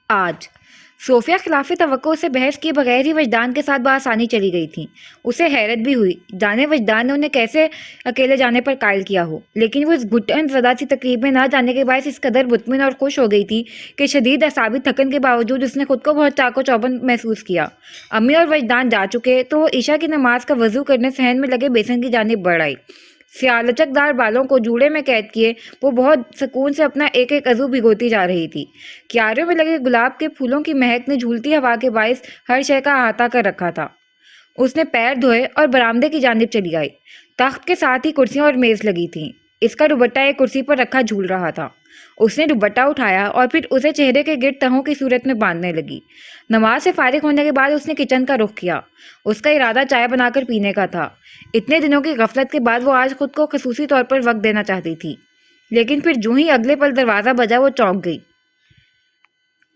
آج صوفیہ خلاف توقع سے بحث کیے بغیر ہی وجدان کے ساتھ بآسانی چلی گئی تھیں۔ اسے حیرت بھی ہوئی، جانے وجدان نے انہیں کیسے اکیلے جانے پر قائل کیا ہو، لیکن وہ اس گھٹن زدہ سی تقریب میں نہ جانے کے باعث اس قدر مطمئن اور خوش ہو گئی تھی کہ شدید اعصابی تھکن کے باوجود اس نے خود کو بہت چاق و چوبند محسوس کیا۔ امی اور وجدان جا چکے تو وہ عشاء کی نماز کا وضو کرنے صحن میں لگے بیسن کی جانب بڑھ آئی۔ سیاہ لچکدار بالوں کو جوڑے میں قید کیے وہ بہت سکون سے اپنا ایک ایک عضو بھگوتی جا رہی تھی۔ کیاریوں میں لگے گلاب کے پھولوں کی مہک نے جھولتی ہوا کے باعث ہر شے کا احاطہ کر رکھا تھا۔ اس نے پیر دھوئے اور برآمدے کی جانب چلی آئی۔ تخت کے ساتھ ہی کرسیاں اور میز لگی تھیں۔ اس کا دوپٹہ ایک کرسی پر رکھا جھول رہا تھا۔ اس نے دوپٹہ اٹھایا اور پھر اسے چہرے کے گرد تہوں کی صورت میں باندھنے لگی۔ نماز سے فارغ ہونے کے بعد اس نے کچن کا رخ کیا۔ اس کا ارادہ چائے بنا کر پینے کا تھا۔ اتنے دنوں کی غفلت کے بعد وہ آج خود کو خصوصی طور پر وقت دینا چاہتی تھی، لیکن پھر جو ہی اگلے پل دروازہ بجا وہ چونک گئی۔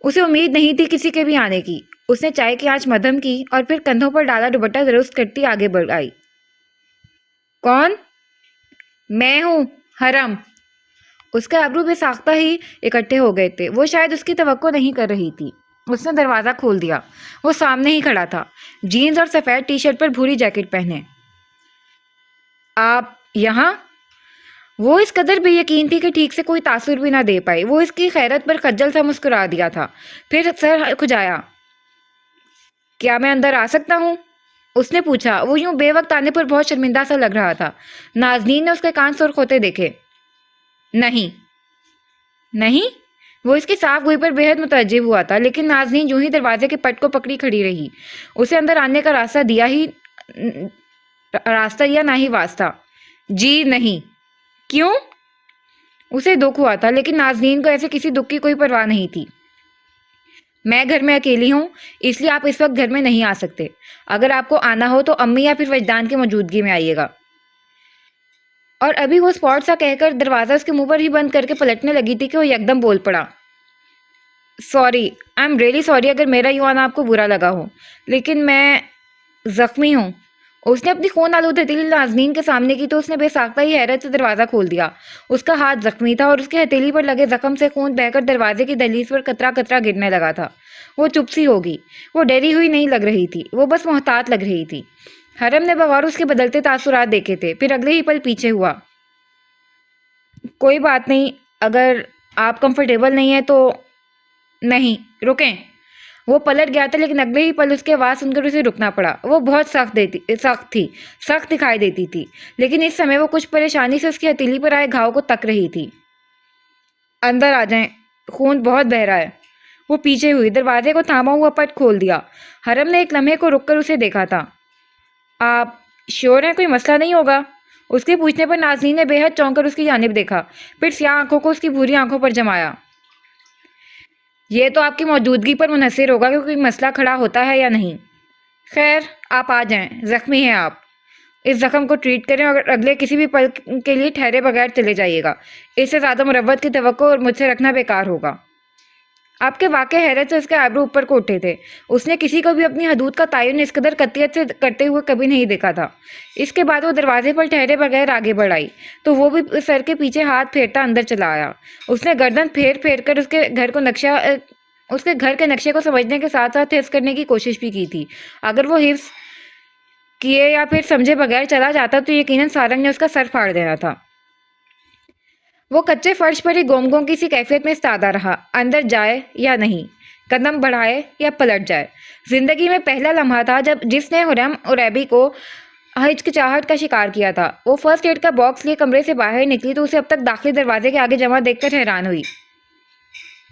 اسے امید نہیں تھی کسی کے بھی آنے کی۔ اس نے چائے کی آنچ مدھم کی اور پھر کندھوں پر ڈالا دوپٹہ درست کرتی آگے بڑھ آئی۔ کون؟ میں ہوں، حرم۔ اس کے ابرو بے ساختہ ہی اکٹھے ہو گئے تھے۔ وہ شاید اس کی توقع نہیں کر رہی تھی۔ اس نے دروازہ کھول دیا۔ وہ سامنے ہی کھڑا تھا، جینز اور سفید ٹی شرٹ پر بھوری جیکٹ پہنے۔ آپ یہاں؟ وہ اس قدر بے یقین تھی کہ ٹھیک سے کوئی تاثر بھی نہ دے پائی۔ وہ اس کی خیرت پر خجل سا مسکرا دیا تھا، پھر سر کھجایا۔ کیا میں اندر آ سکتا ہوں؟ اس نے پوچھا۔ وہ یوں بے وقت آنے پر بہت شرمندہ سا لگ رہا تھا۔ نازنین نے اس کے کان سرخ ہوتے دیکھے۔ نہیں۔ نہیں؟ وہ اس کی صاف گوئی پر بے حد متعجب ہوا تھا، لیکن نازنین یوں ہی دروازے کے پٹ کو پکڑی کھڑی رہی۔ اسے اندر آنے کا راستہ دیا نہ ہی واسطہ۔ جی نہیں۔ کیوں؟ اسے دکھ ہوا تھا، لیکن نازنین کو ایسے کسی دکھ کی کوئی پرواہ نہیں تھی۔ میں گھر میں اکیلی ہوں، اس لیے آپ اس وقت گھر میں نہیں آ سکتے۔ اگر آپ کو آنا ہو تو امی یا پھر وجدان کی موجودگی میں آئیے گا۔ اور ابھی وہ اسپاٹ سا کہہ کر دروازہ اس کے منہ پر ہی بند کر کے پلٹنے لگی تھی کہ وہ یکدم بول پڑا۔ Sorry, I am really sorry اگر میرا یوں آنا آپ کو برا لگا ہو، لیکن میں زخمی ہوں۔ اس نے اپنی خون آلود ہتھیلی نازنین کے سامنے کی تو اس نے بے ساختہ ہی حیرت سے دروازہ کھول دیا۔ اس کا ہاتھ زخمی تھا اور اس کے ہتھیلی پر لگے زخم سے خون بہہ کر دروازے کی دہلیز پر قطرہ قطرہ گرنے لگا تھا۔ وہ چپ سی ہوگی۔ وہ ڈری ہوئی نہیں لگ رہی تھی، وہ بس محتاط لگ رہی تھی۔ حرم نے بغور اس کے بدلتے تاثرات دیکھے تھے، پھر اگلے ہی پل پیچھے ہوا۔ کوئی بات نہیں، اگر آپ کمفرٹیبل نہیں ہیں تو۔ نہیں، رکیں۔ وہ پلٹ گیا تھا، لیکن اگلے ہی پل اس کی آواز سن کر اسے رکنا پڑا۔ وہ بہت سخت تھی، سخت دکھائی دیتی تھی، لیکن اس سمے وہ کچھ پریشانی سے اس کی ہتھیلی پر آئے گھاؤ کو تک رہی تھی۔ اندر آ جائیں، خون بہت بہہ رہا ہے۔ وہ پیچھے ہوئی، دروازے کو تھاما ہوا پٹ کھول دیا۔ حرم نے ایک لمحے کو رک کر اسے دیکھا تھا۔ آپ شیور ہیں کوئی مسئلہ نہیں ہوگا؟ اس کے پوچھنے پر نازنین نے بے حد چونک کر اس کی جانب دیکھا، پھر سیاہ آنکھوں کو اس کی بھوری آنکھوں پر جمایا۔ یہ تو آپ کی موجودگی پر منحصر ہوگا کہ کوئی مسئلہ کھڑا ہوتا ہے یا نہیں۔ خیر، آپ آ جائیں، زخمی ہیں آپ۔ اس زخم کو ٹریٹ کریں اور اگلے کسی بھی پل کے لیے ٹھہرے بغیر چلے جائیے گا۔ اس سے زیادہ مروت کی توقع مجھ سے رکھنا بیکار ہوگا۔ آپ کے واقع حیرت سے اس کے آبرو اوپر کو اٹھے تھے۔ اس نے کسی کو بھی اپنی حدود کا تعین اس قدر قطعیت سے کرتے ہوئے کبھی نہیں دیکھا تھا۔ اس کے بعد وہ دروازے پر ٹھہرے بغیر آگے بڑھ آئی تو وہ بھی سر کے پیچھے ہاتھ پھیرتا اندر چلا آیا۔ اس نے گردن پھیر پھیر کر اس کے گھر کے نقشے کو سمجھنے کے ساتھ ساتھ حفظ کرنے کی کوشش بھی کی تھی۔ اگر وہ حفظ کیے یا پھر سمجھے بغیر چلا جاتا تو یقیناً سارنگ نے اس کا سر پھاڑ دینا تھا۔ وہ کچے فرش پر ہی گوم گوم کی سی کیفیت میں استادہ رہا، اندر جائے یا نہیں، قدم بڑھائے یا پلٹ جائے۔ زندگی میں پہلا لمحہ تھا جس نے حرم عریبی کو ہچکچاہٹ کا شکار کیا تھا۔ وہ فرسٹ ایڈ کا باکس لیے کمرے سے باہر نکلی تو اسے اب تک داخلی دروازے کے آگے جمع دیکھ کر حیران ہوئی۔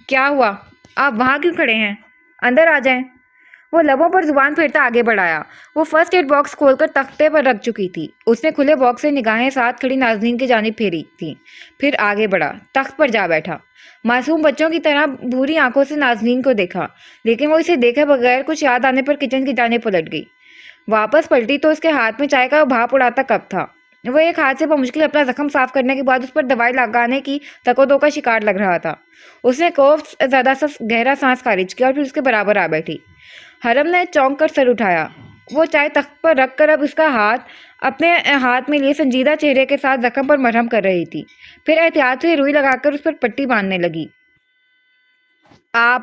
کیا ہوا؟ آپ وہاں کیوں کھڑے ہیں؟ اندر آ جائیں۔ وہ لبوں پر زبان پھیرتا آگے بڑھایا۔ وہ فرسٹ ایڈ باکس کھول کر تختے پر رکھ چکی تھی۔ اس نے کھلے باکس سے نگاہیں ساتھ کھڑی نازنین کی جانب پھیری تھیں، پھر آگے بڑھا، تخت پر جا بیٹھا۔ معصوم بچوں کی طرح بھوری آنکھوں سے نازنین کو دیکھا، لیکن وہ اسے دیکھے بغیر کچھ یاد آنے پر کچن کی جانب پلٹ گئی۔ واپس پلٹی تو اس کے ہاتھ میں چائے کا بھاپ اڑاتا کپ تھا۔ وہ ایک ہاتھ سے بمشکل اپنا زخم صاف کرنے کے بعد اس پر دوائی لگانے کی تکو دو کا شکار لگ رہا تھا۔ اس نے خوف زدہ سا گہرا سانس خارج کیا اور پھر اس کے برابر آ بیٹھی۔ حرم نے چونک کر سر اٹھایا۔ وہ چائے تخت پر رکھ کر اب اس کا ہاتھ اپنے ہاتھ میں لیے سنجیدہ چہرے کے ساتھ زخم پر مرہم کر رہی تھی، پھر احتیاط سے روئی لگا کر اس پر پٹی باندھنے لگی۔ آپ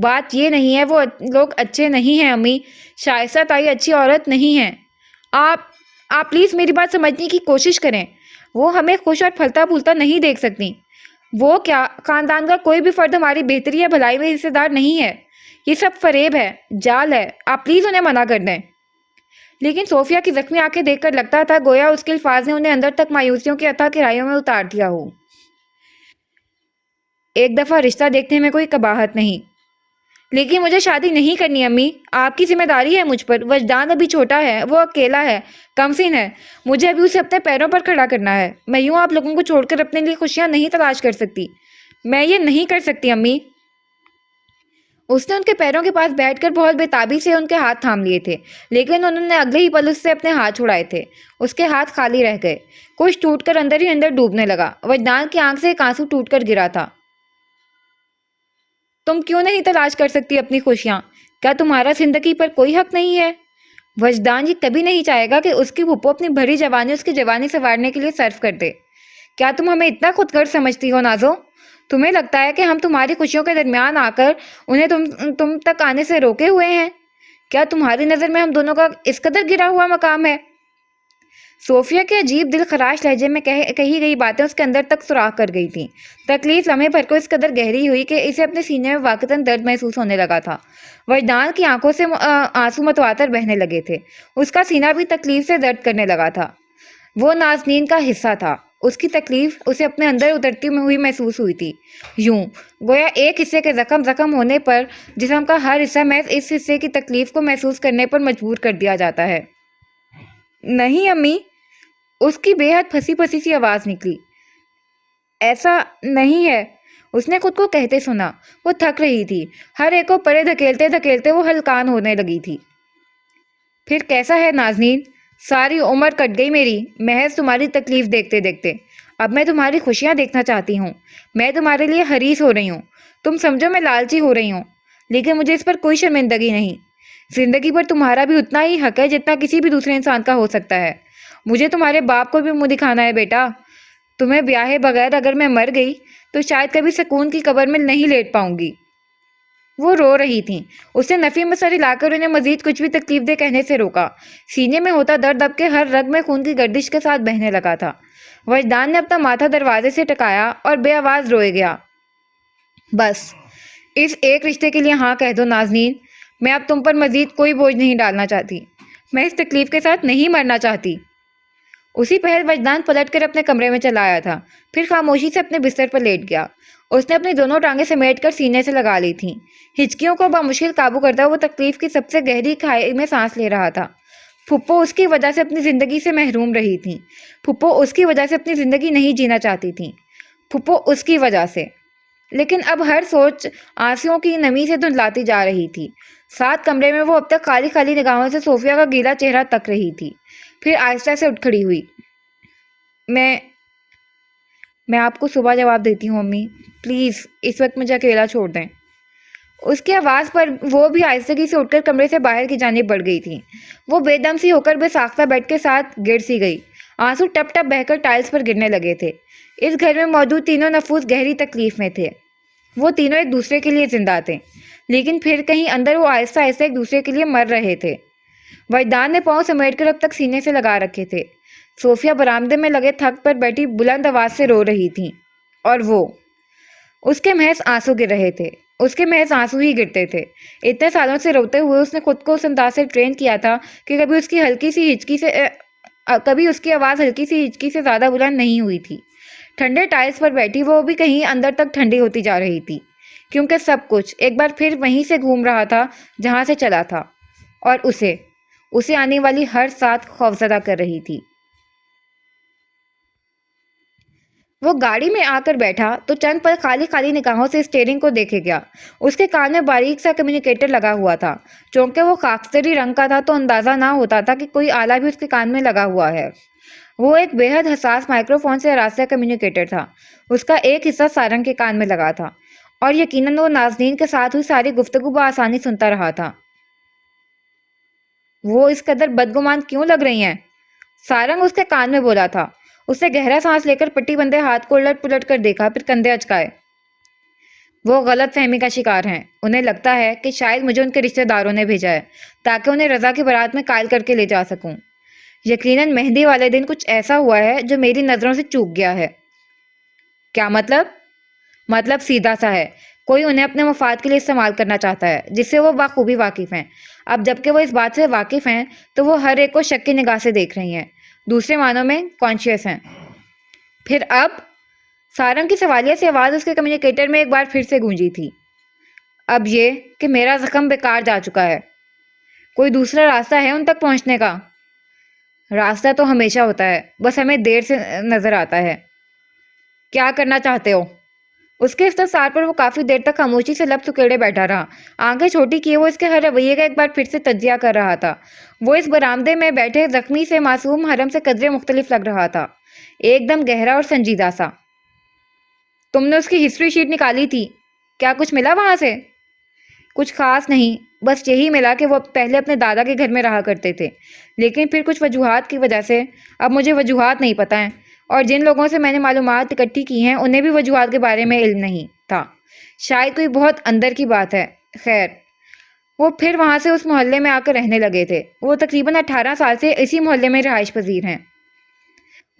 بات یہ نہیں ہے وہ لوگ اچھے نہیں ہیں امی، شائستہ تائی اچھی عورت نہیں ہیں۔ آپ آپ پلیز میری بات سمجھنے کی کوشش کریں۔ وہ ہمیں خوش اور پھلتا پھولتا نہیں دیکھ سکتی۔ وہ کیا خاندان کا کوئی بھی فرد ہماری بہتری یا بھلائی میں حصے دار نہیں ہے۔ یہ سب فریب ہے، جال ہے، آپ پلیز انہیں منع کر دیں۔ لیکن صوفیہ کی زخمی آنکھیں دیکھ کر لگتا تھا گویا اس کے الفاظ نے انہیں اندر تک مایوسیوں کی اتھاہ گہرائیوں میں اتار دیا ہو۔ ایک دفعہ رشتہ دیکھنے میں کوئی قباحت نہیں، لیکن مجھے شادی نہیں کرنی امی، آپ کی ذمہ داری ہے مجھ پر۔ وجدان ابھی چھوٹا ہے، وہ اکیلا ہے، کمسن ہے، مجھے ابھی اسے اپنے پیروں پر کھڑا کرنا ہے۔ میں یوں آپ لوگوں کو چھوڑ کر اپنے لیے خوشیاں نہیں تلاش کر سکتی، میں یہ نہیں کر سکتی امی۔ اس نے ان کے پیروں کے پاس بیٹھ کر بہت بےتابی سے ان کے ہاتھ تھام لیے تھے، لیکن انہوں نے اگلے ہی پل اس سے اپنے ہاتھ چھڑائے تھے۔ اس کے ہاتھ خالی رہ گئے، کچھ ٹوٹ کر اندر ہی اندر ڈوبنے لگا۔ وجدان کی آنکھ سے ایک آنسو ٹوٹ کر گرا تھا۔ تم کیوں نہیں تلاش کر سکتی اپنی خوشیاں؟ کیا تمہارا زندگی پر کوئی حق نہیں ہے؟ وجدان یہ کبھی نہیں چاہے گا کہ اس کی پھپھو اپنی بھری جوانی اس کی جوانی سنوارنے کے لیے صرف کر دے۔ کیا تم ہمیں اتنا خود غرض سمجھتی ہو نازو؟ تمہیں لگتا ہے کہ ہم تمہاری خوشیوں کے درمیان آ کر انہیں تم تک آنے سے روکے ہوئے ہیں؟ کیا تمہاری نظر میں ہم دونوں کا اس قدر گرا ہوا مقام ہے؟ صوفیہ کے عجیب دل خراش لہجے میں کہی گئی باتیں اس کے اندر تک سوراخ کر گئی تھیں۔ تکلیف لمحے بھر کو اس قدر گہری ہوئی کہ اسے اپنے سینے میں واقعتاً درد محسوس ہونے لگا تھا۔ وجدان کی آنکھوں سے آنسو متواتر بہنے لگے تھے، اس کا سینہ بھی تکلیف سے درد کرنے لگا تھا۔ وہ نازنین کا حصہ تھا، اس کی تکلیف اسے اپنے اندر اترتی ہوئی محسوس ہوئی تھی، یوں گویا ایک حصے کے زخم ہونے پر جسم کا ہر حصہ محض اس حصے کی تکلیف کو محسوس کرنے پر مجبور کر دیا جاتا ہے۔ نہیں امی، اس کی بے حد پھنسی پھنسی سی آواز نکلی۔ ایسا نہیں ہے، اس نے خود کو کہتے سنا۔ وہ تھک رہی تھی، ہر ایک کو پرے دھکیلتے دھکیلتے وہ ہلکان ہونے لگی تھی۔ پھر کیسا ہے نازنین؟ ساری عمر کٹ گئی میری محض تمہاری تکلیف دیکھتے دیکھتے۔ اب میں تمہاری خوشیاں دیکھنا چاہتی ہوں، میں تمہارے لیے حریص ہو رہی ہوں، تم سمجھو میں لالچی ہو رہی ہوں، لیکن مجھے اس پر کوئی شرمندگی نہیں۔ زندگی پر تمہارا بھی اتنا ہی حق ہے جتنا کسی بھی دوسرے انسان کا ہو سکتا ہے۔ مجھے تمہارے باپ کو بھی منہ دکھانا ہے بیٹا۔ تمہیں بیاہے بغیر اگر میں مر گئی تو شاید کبھی سکون کی قبر میں نہیں لیٹ پاؤں گی۔ وہ رو رہی تھیں۔ اس نے نفی میں سر ہلا کر انہیں مزید کچھ بھی تکلیف دہ کہنے سے روکا۔ سینے میں ہوتا درد اب کے ہر رگ میں خون کی گردش کے ساتھ بہنے لگا تھا۔ وجدان نے اپنا ماتھا دروازے سے ٹکایا اور بے آواز روئے گیا۔ بس اس ایک رشتے کے لیے ہاں کہہ دو نازنین، میں اب تم پر مزید کوئی بوجھ نہیں ڈالنا چاہتی، میں اس تکلیف کے ساتھ نہیں مرنا چاہتی۔ اسی پہل وجدان پلٹ کر اپنے کمرے میں چلا آیا تھا، پھر خاموشی سے اپنے بستر پر لیٹ گیا۔ اس نے اپنی دونوں ٹانگیں سمیٹ کر سینے سے لگا لی تھیں۔ ہچکیوں کو بمشکل قابو کرتا وہ تکلیف کی سب سے گہری کھائی میں سانس لے رہا تھا۔ پھپھو اس کی وجہ سے اپنی زندگی سے محروم رہی تھیں، پھپھو اس کی وجہ سے اپنی زندگی نہیں جینا چاہتی تھیں، پھپھو اس کی وجہ سے۔ لیکن اب ہر سوچ آنسوؤں کی نمی سے دھندلاتی جا رہی تھی۔ ساتھ کمرے میں وہ اب تک خالی خالی نگاہوں سے صوفیہ کا گیلا چہرہ تک رہی تھی، پھر آہستہ سے اٹھ کھڑی ہوئی۔ میں آپ کو صبح جواب دیتی ہوں امی، پلیز اس وقت مجھے اکیلا چھوڑ دیں۔ اس کی آواز پر وہ بھی آہستگی سے اٹھ کر کمرے سے باہر کی جانب بڑھ گئی تھی۔ وہ بے دم سی ہو کر بے ساختہ بیڈ کے ساتھ گر سی گئی۔ آنسو ٹپ ٹپ بہہ کر ٹائلز پر گرنے لگے تھے۔ اس گھر میں موجود تینوں نفوس گہری تکلیف میں تھے۔ وہ تینوں ایک دوسرے کے لیے زندہ تھے، لیکن پھر کہیں اندر وہ آہستہ آہستہ ایک دوسرے کے لیے مر رہے تھے۔ وجدان نے پاؤں سمیٹ کر اب تک سینے سے لگا رکھے تھے۔ صوفیہ برآمدے میں لگے تھک پر بیٹھی بلند آواز سے رو رہی تھیں، اور وہ اس کے محض آنسو گر رہے تھے، اس کے محض آنسو ہی گرتے تھے۔ اتنے سالوں سے روتے ہوئے اس نے خود کو اس انداز سے ٹرین کیا تھا کہ کبھی اس کی آواز ہلکی سی ہچکی سے زیادہ بلند نہیں ہوئی تھی۔ ٹھنڈے ٹائلز پر بیٹھی وہ بھی کہیں اندر تک ٹھنڈی ہوتی جا رہی تھی، کیونکہ سب کچھ ایک بار پھر وہیں سے گھوم رہا تھا جہاں سے چلا تھا، اور اسے آنے والی ہر ساتھ خوفزدہ کر رہی تھی۔ وہ گاڑی میں آ کر بیٹھا تو چند پل خالی خالی نگاہوں سے اسٹیئرنگ کو دیکھے گیا۔ اس کے کان میں باریک سا کمیونیکیٹر لگا ہوا تھا، چونکہ وہ خاکستری رنگ کا تھا تو اندازہ نہ ہوتا تھا کہ کوئی آلہ بھی اس کے کان میں لگا ہوا ہے۔ وہ ایک بے حد حساس مائکرو فون سے آراستہ کمیونیکیٹر تھا۔ اس کا ایک حصہ سارنگ کے کان میں لگا تھا، اور یقیناً وہ نازنین کے ساتھ ہوئی ساری گفتگو بآسانی سنتا رہا تھا۔ وہ اس قدر بدگمان کیوں لگ رہی ہیں؟ سارنگ اس کے کان میں بولا تھا۔ اس نے گہرا سانس لے کر پٹی بندے ہاتھ کو الٹ پلٹ کر دیکھا، پھر کندھے اچکائے۔ وہ غلط فہمی کا شکار ہیں۔ انہیں لگتا ہے کہ شاید مجھے ان کے رشتہ داروں نے بھیجا ہے تاکہ انہیں رضا کی بارات میں قائل کر کے لے جا سکوں۔ یقیناً مہندی والے دن کچھ ایسا ہوا ہے جو میری نظروں سے چوک گیا ہے۔ کیا مطلب؟ مطلب سیدھا سا ہے، کوئی انہیں اپنے مفاد کے لیے استعمال کرنا چاہتا ہے جس سے وہ بخوبی واقف ہیں۔ اب جبکہ وہ اس بات سے واقف ہیں تو وہ ہر ایک کو شک کی نگاہ سے دیکھ رہی ہیں، دوسرے معنوں میں کانشیس ہیں۔ پھر اب سارنگ کی سوالیہ سی آواز اس کے کمیونیکیٹر میں ایک بار پھر سے گونجی تھی۔ اب یہ کہ میرا زخم بیکار جا چکا ہے۔ کوئی دوسرا راستہ ہے ان تک پہنچنے کا؟ راستہ تو ہمیشہ ہوتا ہے، بس ہمیں دیر سے نظر آتا ہے۔ کیا کرنا چاہتے ہو؟ اس کے استفسار پر وہ کافی دیر تک خاموشی سے لب سکیڑے بیٹھا رہا، آنکھیں چھوٹی کیے وہ اس کے ہر رویے کا ایک بار پھر سے تجزیہ کر رہا تھا۔ وہ اس برآمدے میں بیٹھے زخمی سے معصوم حرم سے قدرے مختلف لگ رہا تھا، ایک دم گہرا اور سنجیدہ سا۔ تم نے اس کی ہسٹری شیٹ نکالی تھی، کیا کچھ ملا وہاں سے؟ کچھ خاص نہیں، بس یہی ملا کہ وہ پہلے اپنے دادا کے گھر میں رہا کرتے تھے، لیکن پھر کچھ وجوہات کی وجہ سے، اب مجھے وجوہات نہیں پتہ ہیں، اور جن لوگوں سے میں نے معلومات اکٹھی کی ہیں انہیں بھی وجوہات کے بارے میں علم نہیں تھا۔ شاید کوئی بہت اندر کی بات ہے۔ خیر، وہ پھر وہاں سے اس محلے میں آ کر رہنے لگے تھے۔ وہ تقریباً 18 سال سے اسی محلے میں رہائش پذیر ہیں۔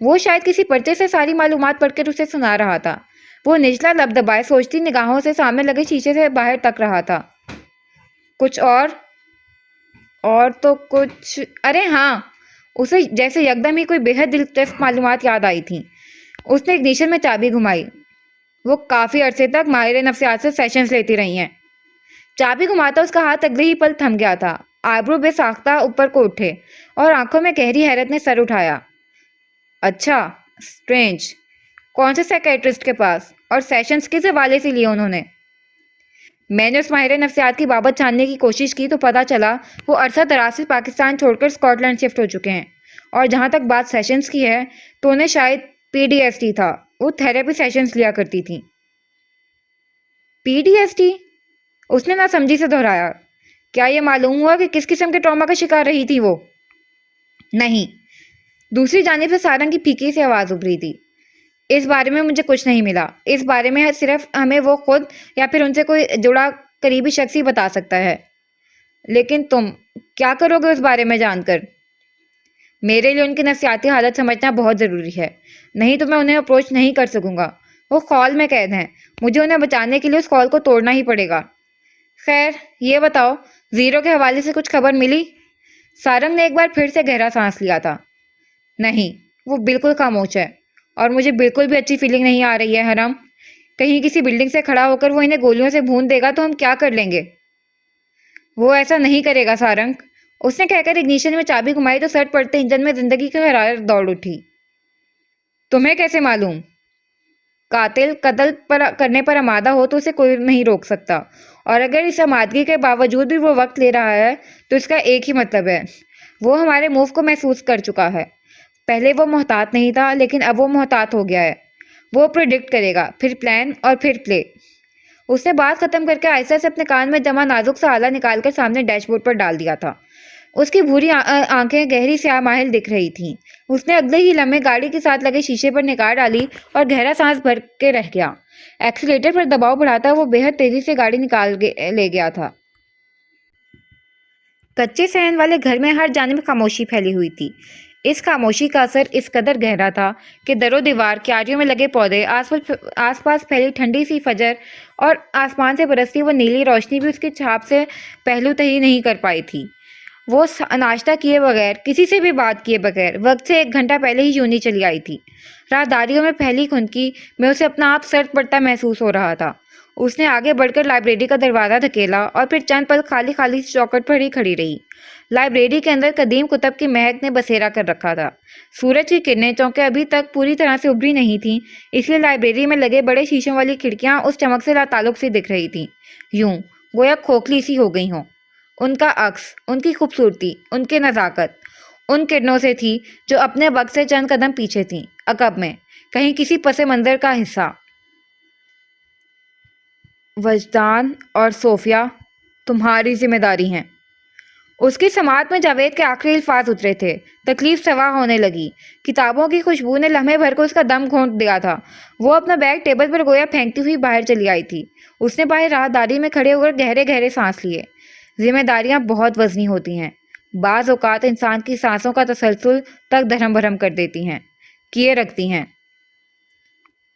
وہ شاید کسی پرچے سے ساری معلومات پڑھ کر اسے سنا رہا تھا۔ وہ نچلا لب دبائے سوچتی نگاہوں سے سامنے لگے شیشے سے باہر تک رہا تھا۔ کچھ اور تو کچھ، ارے ہاں، اسے جیسے یکدم ہی کوئی بے حد دلچسپ معلومات یاد آئی تھیں۔ اس نے اگنیشن میں چابی گھمائی۔ وہ کافی عرصے تک ماہر نفسیات سے سیشنز لیتی رہی ہیں۔ چابی گھماتا اس کا ہاتھ اگلے ہی پل تھم گیا تھا، آئیبرو بے ساختہ اوپر کو اٹھے اور آنکھوں میں گہری حیرت نے سر اٹھایا۔ اچھا، سٹرینج، کون سے سائیکیٹرسٹ کے پاس، اور سیشنز کس حوالے سے لیے انہوں نے؟ میں نے اس ماہر نفسیات کی بابت جاننے کی کوشش کی تو پتہ چلا وہ عرصہ دراز سے پاکستان چھوڑ کر اسکاٹ لینڈ شفٹ ہو چکے ہیں، اور جہاں تک بات سیشنز کی ہے تو انہیں شاید PTSD تھا، وہ تھیراپی سیشنز لیا کرتی تھیں۔ PTSD؟ اس نے ناسمجھی سے دہرایا۔ کیا یہ معلوم ہوا کہ کس قسم کے ٹراما کا شکار رہی تھی وہ؟ نہیں۔ دوسری جانب سے سارنگ کی پھیکی سی آواز ابھری تھی۔ اس بارے میں مجھے کچھ نہیں ملا، اس بارے میں صرف ہمیں وہ خود یا پھر ان سے کوئی جڑا قریبی شخص ہی بتا سکتا ہے۔ لیکن تم کیا کرو گے اس بارے میں جان کر؟ میرے لیے ان کی نفسیاتی حالت سمجھنا بہت ضروری ہے، نہیں تو میں انہیں اپروچ نہیں کر سکوں گا۔ وہ خول میں قید ہیں، مجھے انہیں بچانے کے لیے اس خول کو توڑنا ہی پڑے گا۔ خیر، یہ بتاؤ، زیرو کے حوالے سے کچھ خبر ملی؟ سارنگ نے ایک بار پھر سے گہرا سانس لیا تھا۔ نہیں، وہ بالکل خاموش ہے، اور مجھے بالکل بھی اچھی فیلنگ نہیں آ رہی ہے حرم۔ کہیں کسی بلڈنگ سے کھڑا ہو کر وہ انہیں گولیوں سے بھون دے گا تو ہم کیا کر لیں گے؟ وہ ایسا نہیں کرے گا سارنگ، اس نے کہہ کر اگنیشن میں چابی گھمائی تو سر پڑتے انجن میں زندگی کی حرارت دوڑ اٹھی۔ تمہیں کیسے معلوم؟ قاتل قتل کرنے پر آمادہ ہو تو اسے کوئی نہیں روک سکتا، اور اگر اس آمادگی کے باوجود بھی وہ وقت لے رہا ہے تو اس کا ایک ہی مطلب ہے، وہ ہمارے موو کو محسوس کر چکا ہے۔ پہلے وہ محتاط نہیں تھا، لیکن اب وہ محتاط ہو گیا ہے۔ وہ پریڈکٹ کرے گا، پھر پلان اور پھر پلے۔ اس نے بات ختم کر کے آہستہ سے اپنے کان میں جمع نازک سا آلہ نکال کر سامنے ڈیش بورڈ پر ڈال دیا تھا۔ اس کی بھوری آنکھیں گہری سیاہ مائل دکھ رہی تھیں۔ اس نے اگلے ہی لمحے گاڑی کے ساتھ لگے شیشے پر نگاہ ڈالی اور گہرا سانس بھر کے رہ گیا۔ ایکسیلیٹر پر دباؤ بڑھاتا وہ بے حد تیزی سے گاڑی نکال لے گیا تھا۔ کچے صحن والے گھر میں ہر جانب خاموشی پھیلی ہوئی تھی۔ اس خاموشی کا اثر اس قدر گہرا تھا کہ در و دیوار، کیاریوں میں لگے پودے، آس پاس پھیلی ٹھنڈی سی فجر اور آسمان سے برستی وہ نیلی روشنی بھی اس کی چھاپ سے پہلو تہی نہیں کر پائی تھی۔ وہ ناشتہ کیے بغیر، کسی سے بھی بات کیے بغیر، وقت سے 1 گھنٹہ پہلے ہی یونی چلی آئی تھی۔ راہداریوں میں پھیلی خنکی میں اسے اپنا آپ سرد پڑتا محسوس ہو رہا تھا۔ اس نے آگے بڑھ کر لائبریری کا دروازہ دھکیلا اور پھر چند پل خالی چوکھٹ پر ہی کھڑی رہی۔ لائبریری کے اندر قدیم کتب کی مہک نے بسیرا کر رکھا تھا۔ سورج کی کرنیں چونکہ ابھی تک پوری طرح سے ابھری نہیں تھیں، اس لیے لائبریری میں لگے بڑے شیشوں والی کھڑکیاں اس چمک سے لاتعلق سی دکھ رہی تھیں، یوں گویا کھوکھلی سی ہو گئی ہوں۔ ان کا عکس، ان کی خوبصورتی، ان کی نزاکت ان کرنوں سے تھی جو اپنے وقت سے چند قدم پیچھے تھیں، عقب میں، کہیں کسی پس منظر کا حصہ۔ وجدان اور صوفیہ تمہاری ذمہ داری ہیں۔ اس کی سماعت میں جاوید کے آخری الفاظ اترے تھے۔ تکلیف سوا ہونے لگی۔ کتابوں کی خوشبو نے لمحے بھر کو اس کا دم گھونٹ دیا تھا۔ وہ اپنا بیگ ٹیبل پر گویا پھینکتی ہوئی باہر چلی آئی تھی۔ اس نے باہر راہداری میں کھڑے ہو کر گہرے گہرے سانس لیے۔ ذمہ داریاں بہت وزنی ہوتی ہیں۔ بعض اوقات انسان کی سانسوں کا تسلسل تک دھرم بھرم کر دیتی ہیں، کیے رکھتی ہیں۔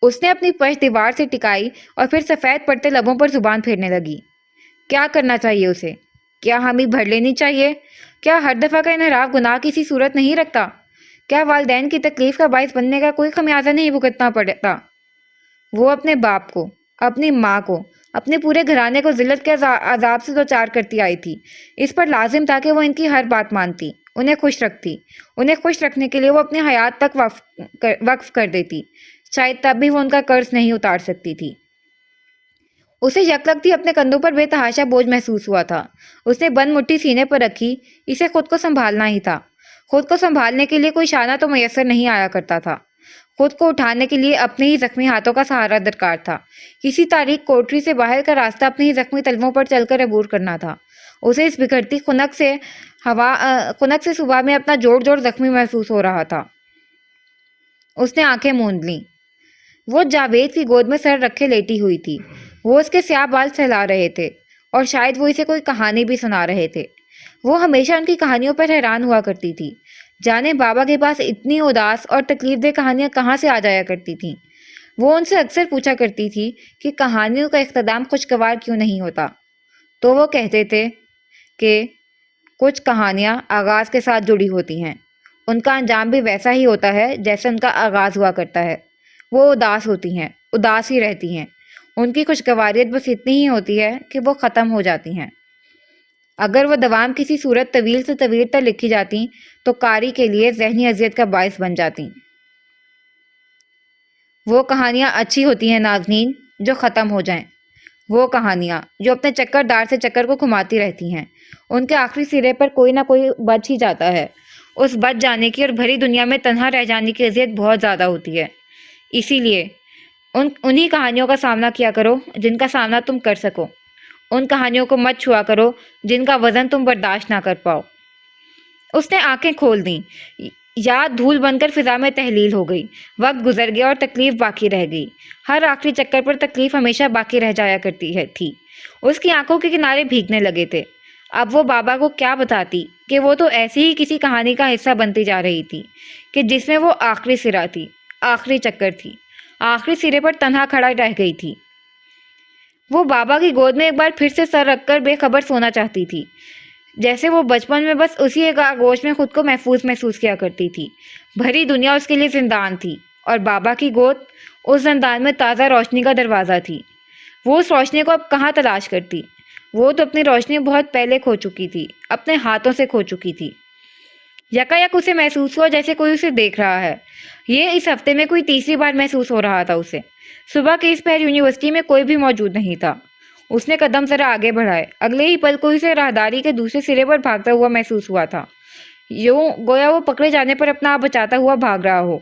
اس نے اپنی پشت دیوار سے ٹکائی اور پھر سفید پڑتے لبوں پر زبان پھیرنے لگی۔ کیا کرنا چاہیے اسے؟ کیا حامی بھر لینی چاہیے؟ کیا ہر دفعہ کا انحراف گناہ کی سی صورت نہیں رکھتا؟ کیا والدین کی تکلیف کا باعث بننے کا کوئی خمیازہ نہیں بھگتنا پڑتا؟ وہ اپنے باپ کو، اپنی ماں کو، اپنے پورے گھرانے کو ذلت کے عذاب سے دوچار کرتی آئی تھی۔ اس پر لازم تھا کہ وہ ان کی ہر بات مانتی، انہیں خوش رکھتی۔ انہیں خوش رکھنے کے لیے وہ اپنی حیات تک وقف کر دیتی۔ شاید تب بھی وہ ان کا قرض نہیں اتار سکتی تھی۔ اسے یکلگتی اپنے کندھوں پر بے تحاشا بوجھ محسوس ہوا تھا۔ اس نے بند مٹھی سینے پر رکھی۔ اسے خود کو سنبھالنا ہی تھا۔ خود کو سنبھالنے کے لیے کوئی شانہ تو میسر نہیں آیا کرتا تھا۔ خود کو اٹھانے کے لیے اپنے ہی زخمی ہاتھوں کا سہارا درکار تھا۔ کسی تاریک کوٹری سے باہر کا راستہ اپنے ہی زخمی تلووں پر چل کر عبور کرنا تھا۔ اسے اس بکھرتی خنک سے صبح میں اپنا جوڑ جوڑ زخمی محسوس ہو رہا تھا۔ اس نے آنکھیں موند لیں۔ وہ جاوید کی گود میں سر رکھے لیٹی ہوئی تھی۔ وہ اس کے سیاہ بال سہلا رہے تھے اور شاید وہ اسے کوئی کہانی بھی سنا رہے تھے۔ وہ ہمیشہ ان کی کہانیوں پر حیران ہوا کرتی تھی۔ جانے بابا کے پاس اتنی اداس اور تکلیف دہ کہانیاں کہاں سے آ جایا کرتی تھیں۔ وہ ان سے اکثر پوچھا کرتی تھی کہ کہانیوں کا اختتام خوشگوار کیوں نہیں ہوتا؟ تو وہ کہتے تھے کہ کچھ کہانیاں آغاز کے ساتھ جڑی ہوتی ہیں، ان کا انجام بھی ویسا ہی ہوتا ہے جیسے ان کا آغاز ہوا کرتا ہے۔ وہ اداس ہوتی ہیں، اداس ہی رہتی ہیں۔ ان کی خوشگواریت بس اتنی ہی ہوتی ہے کہ وہ ختم ہو جاتی ہیں۔ اگر وہ دوام کسی صورت طویل سے طویل تر لکھی جاتی تو قاری کے لیے ذہنی اذیت کا باعث بن جاتی۔ وہ کہانیاں اچھی ہوتی ہیں ناظرین جو ختم ہو جائیں۔ وہ کہانیاں جو اپنے چکر دار سے چکر کو گھماتی رہتی ہیں، ان کے آخری سرے پر کوئی نہ کوئی بچ ہی جاتا ہے۔ اس بچ جانے کی اور بھری دنیا میں تنہا رہ جانے کی اذیت بہت زیادہ ہوتی ہے۔ اسی لیے انہی کہانیوں کا سامنا کیا کرو جن کا سامنا تم کر سکو۔ ان کہانیوں کو مت چھوا کرو جن کا وزن تم برداشت نہ کر پاؤ۔ اس نے آنکھیں کھول دیں۔ یاد دھول بن کر فضا میں تحلیل ہو گئی۔ وقت گزر گیا اور تکلیف باقی رہ گئی۔ ہر آخری چکر پر تکلیف ہمیشہ باقی رہ جایا کرتی تھی۔ اس کی آنکھوں کے کنارے بھیگنے لگے تھے۔ اب وہ بابا کو کیا بتاتی کہ وہ تو ایسی ہی کسی کہانی کا حصہ بنتی جا رہی تھی کہ جس میں وہ آخری سرا تھی، آخری چکر تھی، آخری سرے پر تنہا کھڑا رہ گئی تھی۔ وہ بابا کی گود میں ایک بار پھر سے سر رکھ کر بے خبر سونا چاہتی تھی، جیسے وہ بچپن میں بس اسی ایک آغوش میں خود کو محسوس کیا کرتی تھی۔ بھری دنیا اس کے لیے زندان تھی اور بابا کی گود اس زندان میں تازہ روشنی کا دروازہ تھی۔ وہ اس روشنی کو اب کہاں تلاش کرتی؟ وہ تو اپنی روشنی بہت پہلے کھو چکی تھی، اپنے ہاتھوں سے کھو چکی تھی۔ یکایک اسے محسوس ہوا جیسے کوئی اسے دیکھ رہا ہے۔ یہ اس ہفتے میں کوئی تیسری بار محسوس ہو رہا تھا اسے۔ صبح کے اس پہر یونیورسٹی میں کوئی بھی موجود نہیں تھا۔ اس نے قدم ذرا آگے بڑھائے۔ اگلے ہی پل کوئی اسے راہداری کے دوسرے سرے پر بھاگتا ہوا محسوس ہوا تھا، یوں گویا وہ پکڑے جانے پر اپنا آپ بچاتا ہوا بھاگ رہا ہو۔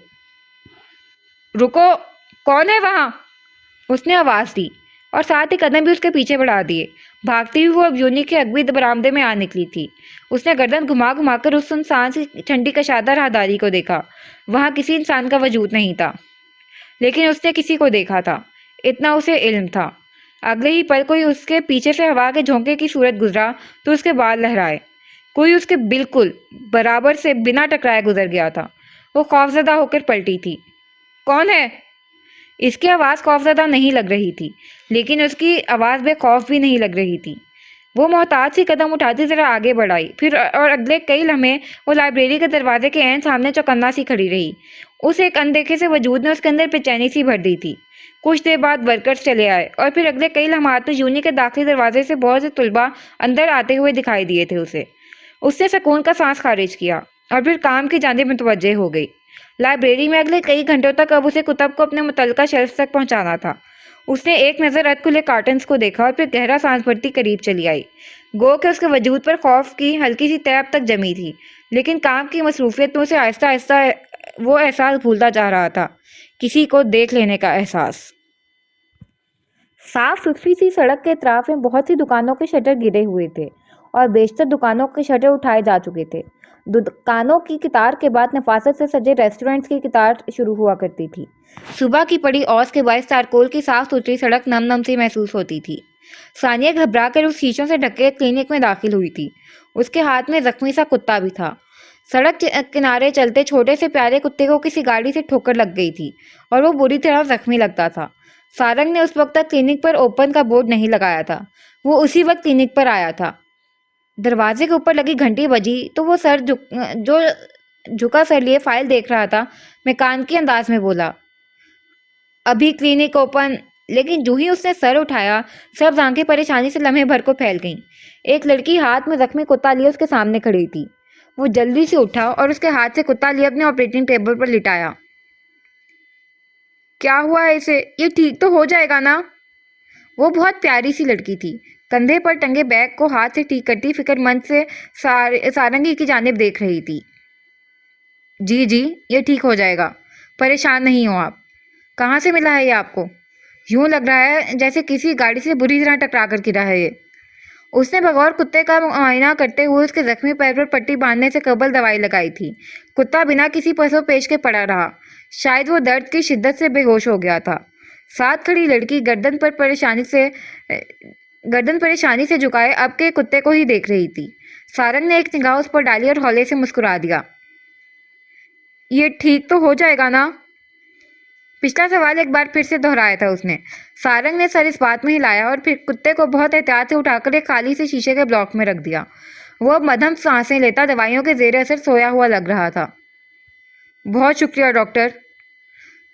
رکو، کون ہے وہاں؟ اس نے آواز دی اور ساتھ ہی قدم بھی اس کے پیچھے بڑھا دیے۔ بھاگتی ہوئی وہ اب یونی کے اگوی برآمدے میں آ نکلی تھی۔ اس نے گردن گھما گھما کر اس سنسان سی ٹھنڈی کشادہ راہداری کو دیکھا۔ وہاں کسی انسان کا وجود نہیں تھا، لیکن اس نے کسی کو دیکھا تھا، اتنا اسے علم تھا۔ اگلے ہی پل کوئی اس کے پیچھے سے ہوا کے جھونکے کی صورت گزرا تو اس کے بال لہرائے۔ کوئی اس کے بالکل برابر سے بنا ٹکرائے گزر گیا تھا۔ وہ خوفزدہ ہو کر پلٹی تھی۔ کون ہے؟ اس کی آواز خوفزدہ نہیں لگ رہی تھی، لیکن اس کی آواز بے خوف بھی نہیں لگ رہی تھی۔ وہ محتاط سی قدم اٹھاتی ذرا آگے بڑھائی، پھر اور اگلے کئی لمحے وہ لائبریری کے دروازے کے عین سامنے چوکنا سی کھڑی رہی۔ اس ایک اندیکھے سے وجود نے اس کے اندر بے چینی سی بھر دی تھی۔ کچھ دیر بعد ورکرز چلے آئے اور پھر اگلے کئی لمحات میں یونی کے داخلی دروازے سے بہت سے طلباء اندر آتے ہوئے دکھائی دیے تھے اسے۔ اس نے سکون کا سانس خارج کیا اور پھر کام کی جانب متوجہ ہو گئی۔ لائبریری میں اگلے کئی گھنٹوں تک اب اسے کتب کو اپنے متعلقہ شیلف تک پہنچانا تھا۔ اس نے ایک نظر اد کھلے کارٹنز کو دیکھا اور پھر گہرا سانس بھرتی قریب چلی آئی۔ گو کہ اس کے وجود پر خوف کی ہلکی سی تہ اب تک جمی تھی، لیکن کام کی مصروفیت میں اسے آہستہ آہستہ وہ احساس بھولتا جا رہا تھا، کسی کو دیکھ لینے کا احساس۔ صاف ستھری سی سڑک کے اطراف میں بہت سی دکانوں کے شٹر گرے ہوئے تھے اور بیشتر دکانوں کے شٹر اٹھائے جا چکے تھے۔ دکانوں کی قطار کے بعد نفاست سے سجے ریسٹورینٹس کی قطار شروع ہوا کرتی تھی۔ صبح کی پڑی اوس کے باعث چارکول کی صاف ستھری سڑک نم نم سی محسوس ہوتی تھی۔ ثانیہ گھبرا کر اس شیشوں سے ڈھکے کلینک میں داخل ہوئی تھی۔ اس کے ہاتھ میں زخمی سا کتا بھی تھا۔ سڑک کنارے چلتے چھوٹے سے پیارے کتے کو کسی گاڑی سے ٹھوکر لگ گئی تھی اور وہ بری طرح زخمی لگتا تھا۔ سارنگ نے اس وقت تک کلینک پر اوپن کا بورڈ نہیں لگایا تھا۔ وہ اسی وقت کلینک پر آیا تھا۔ دروازے کے اوپر لگی گھنٹی بجی تو وہ جھکا سر لیے فائل دیکھ رہا تھا۔ میکانکی انداز میں بولا، ابھی کلینک اوپن۔ لیکن جو ہی اس نے سر اٹھایا، سب آنکھیں پریشانی سے لمحے بھر کو پھیل گئیں۔ ایک لڑکی ہاتھ میں زخمی کتا لیے اس کے سامنے کھڑی تھی۔ وہ جلدی سے اٹھا اور اس کے ہاتھ سے کتا لیے اپنے آپریٹنگ ٹیبل پر لٹایا۔ کیا ہوا ہے اسے؟ یہ ٹھیک تو ہو جائے گا نا؟ وہ بہت پیاری سی لڑکی تھی۔ کندھے پر ٹنگے بیگ کو ہاتھ سے ٹھیک کرتی فکر مند سے سارنگی کی جانب دیکھ رہی تھی۔ جی جی، یہ ٹھیک ہو جائے گا، پریشان نہیں ہو آپ۔ کہاں سے ملا ہے یہ آپ کو؟ یوں لگ رہا ہے جیسے کسی گاڑی سے بری طرح ٹکرا کر گرا ہے یہ۔ اس نے بغور کتے کا معائنہ کرتے ہوئے اس کے زخمی پیر پر پٹی باندھنے سے قبل دوائی لگائی تھی۔ کتا بنا کسی پس و پیش کے پڑا رہا۔ شاید وہ درد کی شدت سے بے ہوش ہو گیا تھا۔ ساتھ کھڑی لڑکی گردن پریشانی سے جھکائے اب کے کتے کو ہی دیکھ رہی تھی۔ سارنگ نے ایک نگاہ اس پر ڈالی اور ہولے سے مسکرا دیا۔ یہ ٹھیک تو ہو جائے گا نا؟ پچھلا سوال ایک بار پھر سے دہرایا تھا اس نے۔ سارنگ نے سر اس بات میں ہلایا اور پھر کتے کو بہت احتیاط سے اٹھا کر ایک خالی سے شیشے کے بلاک میں رکھ دیا۔ وہ اب مدھم سانسیں لیتا دوائیوں کے زیر اثر سویا ہوا لگ رہا تھا۔ بہت شکریہ ڈاکٹر۔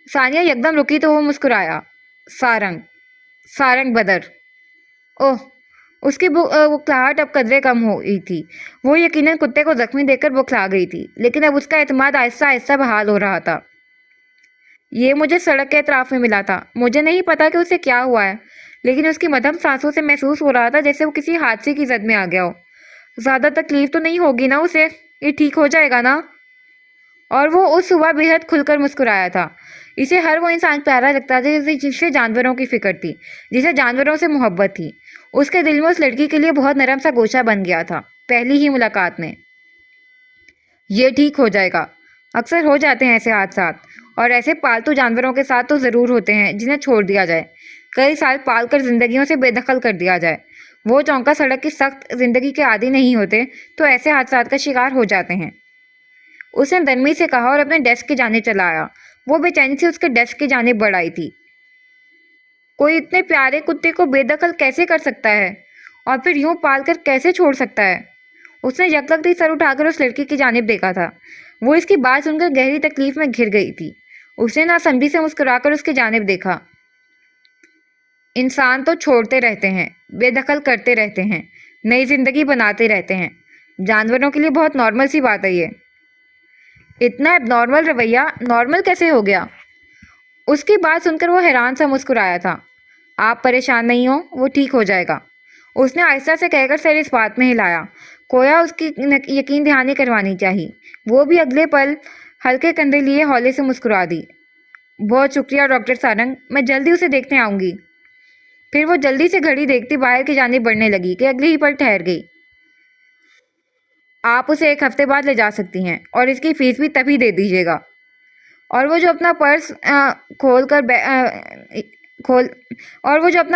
ثانیہ یکدم رکی تو وہ مسکرایا۔ سارنگ بدر۔ اوہ، اس کی بکھلاہٹ اب قدرے کم ہو گئی تھی۔ وہ یقیناً کتے کو زخمی دیکھ کر بکھلا گئی تھی، لیکن اب اس کا اعتماد آہستہ آہستہ بحال ہو رہا تھا۔ یہ مجھے سڑک کے اطراف میں ملا تھا۔ مجھے نہیں پتا کہ اسے کیا ہوا ہے، لیکن اس کی مدھم سانسوں سے محسوس ہو رہا تھا جیسے وہ کسی حادثے کی زد میں آ گیا ہو۔ زیادہ تکلیف تو نہیں ہوگی نا اسے؟ یہ ٹھیک ہو جائے گا نا؟ اور وہ اس صبح بے حد کھل کر مسکرایا تھا۔ اسے ہر وہ انسان پیارا لگتا تھا جسے جانوروں کی فکر تھی، جسے جانوروں سے محبت تھی۔ اس کے دل میں اس لڑکی کے لیے بہت نرم سا گوشہ بن گیا تھا، پہلی ہی ملاقات میں۔ یہ ٹھیک ہو جائے گا۔ اکثر ہو جاتے ہیں ایسے حادثات، اور ایسے پالتو جانوروں کے ساتھ تو ضرور ہوتے ہیں جنہیں چھوڑ دیا جائے، کئی سال پال کر زندگیوں سے بے دخل کر دیا جائے۔ وہ چونکا سڑک کی سخت زندگی کے عادی نہیں ہوتے تو ایسے حادثات کا شکار ہو جاتے ہیں۔ اس نے نرمی سے کہا اور اپنے ڈیسک کی جانب چلا آیا۔ وہ بے چینی سے اس کے ڈیسک کی جانب بڑھ آئی تھی۔ کوئی اتنے پیارے کتے کو بے دخل کیسے کر سکتا ہے اور پھر یوں پال کر کیسے چھوڑ سکتا ہے؟ اس نے یکلختی سر اٹھا کر اس لڑکی کی جانب دیکھا تھا۔ وہ اس کی بات سن کر گہری تکلیف میں گھر گئی تھی۔ اس نے ناسمجھی سے مسکرا کر اس کی جانب دیکھا۔ انسان تو چھوڑتے رہتے ہیں، بے دخل کرتے رہتے ہیں، نئی زندگی بناتے رہتے ہیں۔ جانوروں کے لیے بہت نارمل سی بات ہے یہ۔ اتنا اب نارمل رویہ نارمل کیسے ہو گیا؟ اس کی بات سن کر وہ حیران سا مسکرایا تھا۔ آپ پریشان نہیں ہو، وہ ٹھیک ہو جائے گا۔ اس نے آہستہ سے کہہ کر سر اس بات میں ہلایا، کویا اس کی یقین دہانی کروانی چاہیے۔ وہ بھی اگلے پل ہلکے کندھے لیے ہولے سے مسکرا دی۔ بہت شکریہ ڈاکٹر سارنگ، میں جلدی اسے دیکھنے آؤں گی۔ پھر وہ جلدی سے گھڑی دیکھتی باہر کی جانب بڑھنے لگی کہ اگلی ہی پل ٹھہر گئی۔ آپ اسے 1 ہفتے بعد لے جا سکتی ہیں اور اس کی فیس بھی تبھی دے دیجیے گا۔ اور وہ جو اپنا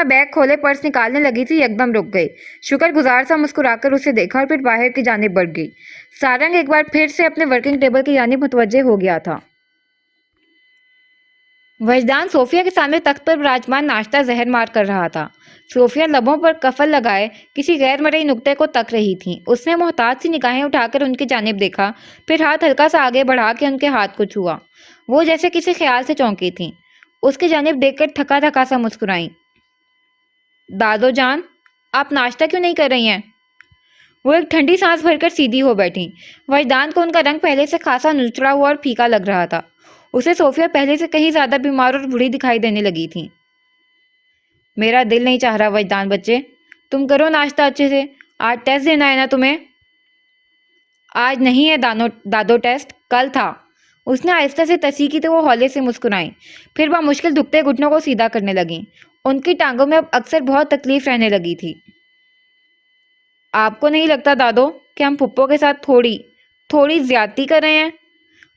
بیگ کھولے پرس نکالنے لگی تھی یکدم رک گئی، شکر گزار سا مسکرا کر اسے دیکھا اور پھر باہر کی جانب بڑھ گئی۔ سارنگ ایک بار پھر سے اپنے ورکنگ ٹیبل کی جانب متوجہ ہو گیا تھا۔ وجدان صوفیہ کے سامنے تخت پر براجمان ناشتہ زہر مار کر رہا تھا۔ صوفیہ لبوں پر قفل لگائے کسی غیر مرئی نقطے کو تک رہی تھیں۔ اس نے محتاط سی نگاہیں اٹھا کر ان کی جانب دیکھا، پھر ہاتھ ہلکا سا آگے بڑھا کے ان کے ہاتھ کو چھوا۔ وہ جیسے کسی خیال سے چونکی تھیں۔ اس کی جانب دیکھ کر تھکا تھکا سا مسکرائیں۔ دادو جان، آپ ناشتہ کیوں نہیں کر رہی ہیں؟ وہ ایک ٹھنڈی سانس بھر کر سیدھی ہو بیٹھی۔ وجدان کو ان کا رنگ پہلے سے خاصا نچڑا ہوا اور پھیکا لگ رہا تھا۔ اسے صوفیہ پہلے سے کہیں زیادہ بیمار اور بوڑھی دکھائی دینے لگی تھی۔ میرا دل نہیں چاہ رہا وجدان بچے، تم کرو ناشتہ اچھے سے، آج ٹیسٹ دینا ہے نا تمہیں؟ آج نہیں ہے دادو ٹیسٹ، کل تھا۔ اس نے آہستہ سے تصحیح کی تو وہ ہولے سے مسکرائیں، پھر بامشکل دکھتے گھٹنوں کو سیدھا کرنے لگیں۔ ان کی ٹانگوں میں اب اکثر بہت تکلیف رہنے لگی تھی۔ آپ کو نہیں لگتا دادو کہ ہم پھپھو کے ساتھ تھوڑی زیادتی کر رہے ہیں؟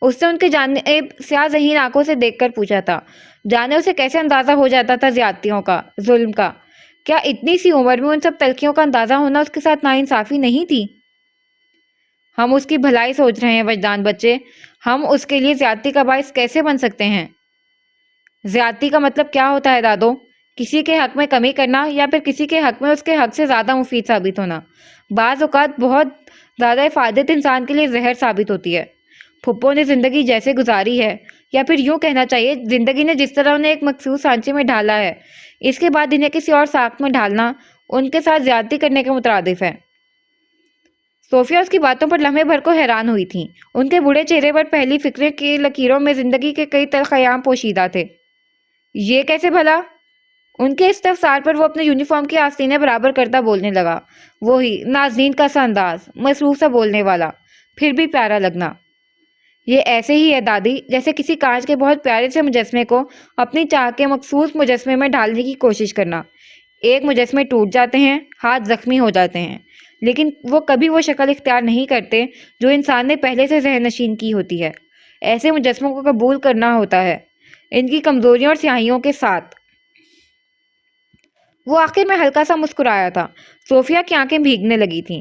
اس نے ان کے جانب سیاہ ذہین آنکھوں سے دیکھ کر پوچھا تھا۔ جانے اسے کیسے اندازہ ہو جاتا تھا زیادتیوں کا، ظلم کا؟ کیا اتنی سی عمر میں ان سب تلخیوں کا اندازہ ہونا اس کے ساتھ ناانصافی نہیں تھی؟ ہم اس کی بھلائی سوچ رہے ہیں وجدان بچے، ہم اس کے لیے زیادتی کا باعث کیسے بن سکتے ہیں؟ زیادتی کا مطلب کیا ہوتا ہے دادو؟ کسی کے حق میں کمی کرنا یا پھر کسی کے حق میں اس کے حق سے زیادہ مفید ثابت ہونا۔ بعض اوقات بہت زیادہ افادت انسان کے لیے زہر ثابت ہوتی ہے۔ پھپھو نے زندگی جیسے گزاری ہے، یا پھر یوں کہنا چاہیے زندگی نے جس طرح انہیں ایک مخصوص سانچے میں ڈھالا ہے، اس کے بعد انہیں کسی اور ساخت میں ڈھالنا ان کے ساتھ زیادتی کرنے کے مترادف ہے۔ صوفیہ اس کی باتوں پر لمحے بھر کو حیران ہوئی تھی۔ ان کے بوڑھے چہرے پر پہلی فکرے کی لکیروں میں زندگی کے کئی تلخ ایام پوشیدہ تھے۔ یہ کیسے بھلا؟ ان کے استفسار پر وہ اپنے یونیفارم کی آستینیں برابر کرتا بولنے لگا، وہی نازنین کا سا انداز، مصروف سا بولنے والا، پھر بھی پیارا لگنا۔ یہ ایسے ہی ہے دادی، جیسے کسی کانچ کے بہت پیارے سے مجسمے کو اپنی چاہ کے مخصوص مجسمے میں ڈالنے کی کوشش کرنا۔ ایک مجسمے ٹوٹ جاتے ہیں، ہاتھ زخمی ہو جاتے ہیں، لیکن وہ کبھی وہ شکل اختیار نہیں کرتے جو انسان نے پہلے سے ذہن نشین کی ہوتی ہے۔ ایسے مجسموں کو قبول کرنا ہوتا ہے، ان کی کمزوریوں اور سیاہیوں کے ساتھ۔ وہ آخر میں ہلکا سا مسکرایا تھا۔ صوفیہ کی آنکھیں بھیگنے لگی تھیں،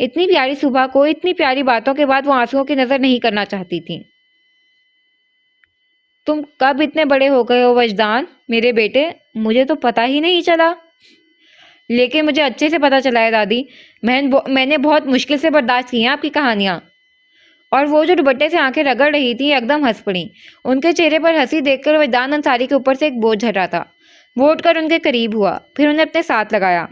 اتنی پیاری صبح کو اتنی پیاری باتوں کے بعد وہ آنسوؤں کی نظر نہیں کرنا چاہتی تھیں۔ تم کب اتنے بڑے ہو گئے ہو وجدان میرے بیٹے؟ مجھے تو پتہ ہی نہیں چلا۔ لیکن مجھے اچھے سے پتہ چلا ہے دادی، میں نے بہت مشکل سے برداشت کی ہیں آپ کی کہانیاں۔ اور وہ جو دوپٹے سے آنکھیں رگڑ رہی تھی ایک دم ہنس پڑیں۔ ان کے چہرے پر ہنسی دیکھ کر وجدان انصاری کے اوپر سے ایک بوجھ ہٹا تھا۔ وہ اٹھ کر ان کے قریب ہوا، پھر انہیں اپنے ساتھ لگایا۔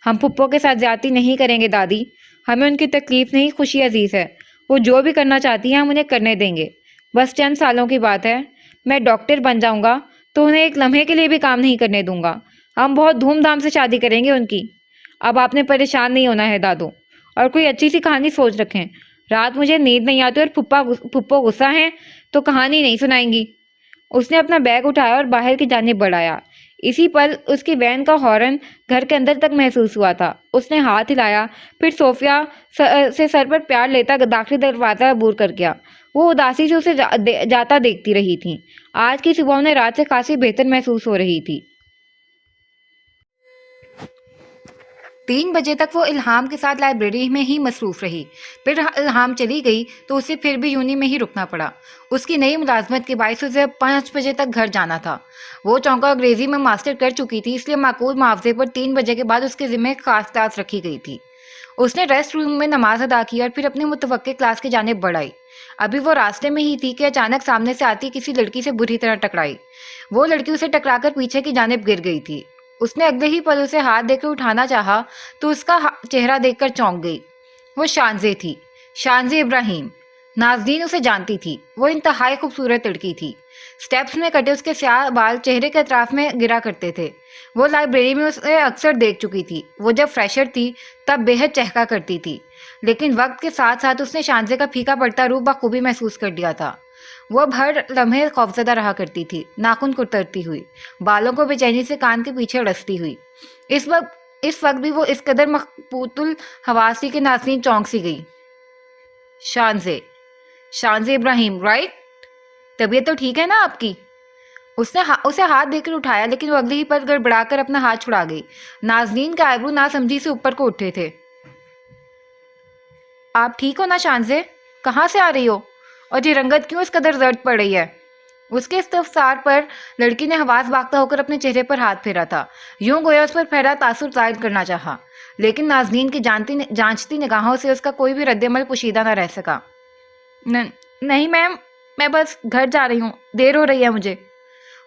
ہم پھپھو کے ساتھ زیادتی نہیں کریں گے دادی، ہمیں ان کی تکلیف نہیں خوشی عزیز ہے۔ وہ جو بھی کرنا چاہتی ہیں ہم انہیں کرنے دیں گے، بس چند سالوں کی بات ہے۔ میں ڈاکٹر بن جاؤں گا تو انہیں ایک لمحے کے لیے بھی کام نہیں کرنے دوں گا۔ ہم بہت دھوم دھام سے شادی کریں گے ان کی۔ اب آپ نے پریشان نہیں ہونا ہے دادو، اور کوئی اچھی سی کہانی سوچ رکھیں۔ رات مجھے نیند نہیں آتی اور پھپھو غصہ ہیں تو کہانی نہیں سنائیں گی۔ اس نے اپنا بیگ اٹھایا اور باہر کی جانب بڑھایا۔ اسی پل اس کی وین کا ہارن گھر کے اندر تک محسوس ہوا تھا۔ اس نے ہاتھ ہلایا، پھر صوفیہ سے سر پر پیار لیتا داخلی دروازہ عبور کر گیا۔ وہ اداسی سے اسے جاتا دیکھتی رہی تھی۔ آج کی صبح انہیں رات سے خاصی بہتر محسوس ہو رہی تھی۔ 3 بجے تک وہ الہام کے ساتھ لائبریری میں ہی مصروف رہی۔ پھر الہام چلی گئی تو اسے پھر بھی یونی میں ہی رکنا پڑا۔ اس کی نئی ملازمت کے باعث اسے 5 بجے تک گھر جانا تھا۔ وہ چونکہ انگریزی میں ماسٹر کر چکی تھی، اس لیے معقول معاوضے پر 3 بجے کے بعد اس کے ذمہ ایک خاص کلاس رکھی گئی تھی۔ اس نے ریسٹ روم میں نماز ادا کی اور پھر اپنی متوقع کلاس کی جانب بڑھائی۔ ابھی وہ راستے میں ہی تھی کہ اچانک سامنے سے آتی کسی لڑکی سے بری طرح ٹکرائی۔ وہ لڑکی اسے ٹکرا کر پیچھے کی جانب گر گئی تھی۔ اس نے اگلے ہی پل اسے ہاتھ دے کر اٹھانا چاہا تو اس کا چہرہ دیکھ کر چونک گئی۔ وہ شانزے تھی، شانزے ابراہیم۔ نازنین اسے جانتی تھی، وہ انتہائی خوبصورت لڑکی تھی۔ سٹیپس میں کٹے اس کے سیاہ بال چہرے کے اطراف میں گرا کرتے تھے۔ وہ لائبریری میں اسے اکثر دیکھ چکی تھی۔ وہ جب فریشر تھی تب بے حد چہکا کرتی تھی، لیکن وقت کے ساتھ ساتھ اس نے شانزے کا پھیکا پڑتا روپ بخوبی محسوس کر لیا تھا۔ وہ اب ہر لمحے خوفزدہ رہا کرتی تھی، ناخن کترتی ہوئی، بالوں کو بے چینی سے کان کے پیچھے اڑستی ہوئی۔ اس وقت بھی وہ اس قدر مخبوط الحواس تھی کہ نازنین چونک سی گئی۔ شانزے ابراہیم، رائٹ؟ طبیعت تو ٹھیک ہے نا آپ کی؟ اس نے اسے ہاتھ دے کر اٹھایا، لیکن وہ اگلے ہی پل گڑبڑا کر اپنا ہاتھ چھڑا گئی۔ نازنین کا آئیبرو ناسمجھی سے اوپر کو اٹھے تھے۔ آپ ٹھیک ہو نا شانزے؟ کہاں سے آ رہی ہو؟ اور یہ رنگت کیوں اس قدر زرد پڑ رہی ہے؟ اس کے استفسار پر لڑکی نے حواس باختہ ہو کر اپنے چہرے پر ہاتھ پھیرا تھا، یوں گویا اس پر پہلا تاثر ظاہر کرنا چاہا، لیکن نازنین کی جانچتی نگاہوں سے اس کا کوئی بھی رد عمل پوشیدہ نہ رہ سکا۔ نہیں میم، میں بس گھر جا رہی ہوں، دیر ہو رہی ہے مجھے۔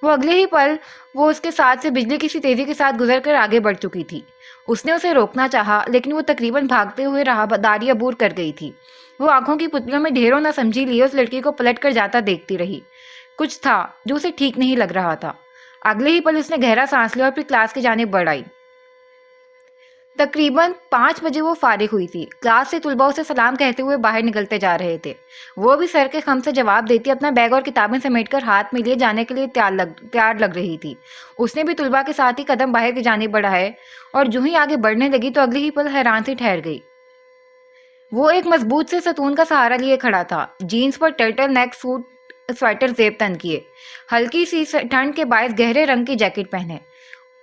وہ اگلے ہی پل وہ اس کے ساتھ سے بجلی کی سی تیزی کے ساتھ گزر کر آگے بڑھ چکی تھی۔ اس نے اسے روکنا چاہا، لیکن وہ تقریباً بھاگتے ہوئے راہداری عبور کر گئی تھی۔ وہ آنکھوں کی پتلیوں میں ڈھیروں نہ سمجھی لیے اس لڑکی کو پلٹ کر جاتا دیکھتی رہی۔ کچھ تھا جو اسے ٹھیک نہیں لگ رہا تھا۔ اگلے ہی پل اس نے گہرا سانس لیا اور پھر کلاس کی جانب بڑھ آئی۔ تقریباً 5 بجے وہ فارغ ہوئی تھی۔ کلاس سے طلباء اسے سلام کہتے ہوئے باہر نکلتے جا رہے تھے۔ وہ بھی سر کے خم سے جواب دیتی اپنا بیگ اور کتابیں سمیٹ کر ہاتھ میں لیے جانے کے لیے تیار لگ رہی تھی۔ اس نے بھی طلباء کے ساتھ ہی قدم باہر کی جانب بڑھائے اور جو ہی آگے بڑھنے لگی تو اگلی ہی پل حیران سی ٹھہر گئی۔ وہ ایک مضبوط سے ستون کا سہارا لیے کھڑا تھا، جینز پر ٹرٹل نیک سویٹر زیب تن کیے، ہلکی سی ٹھنڈ کے باعث گہرے رنگ کی جیکٹ پہنے۔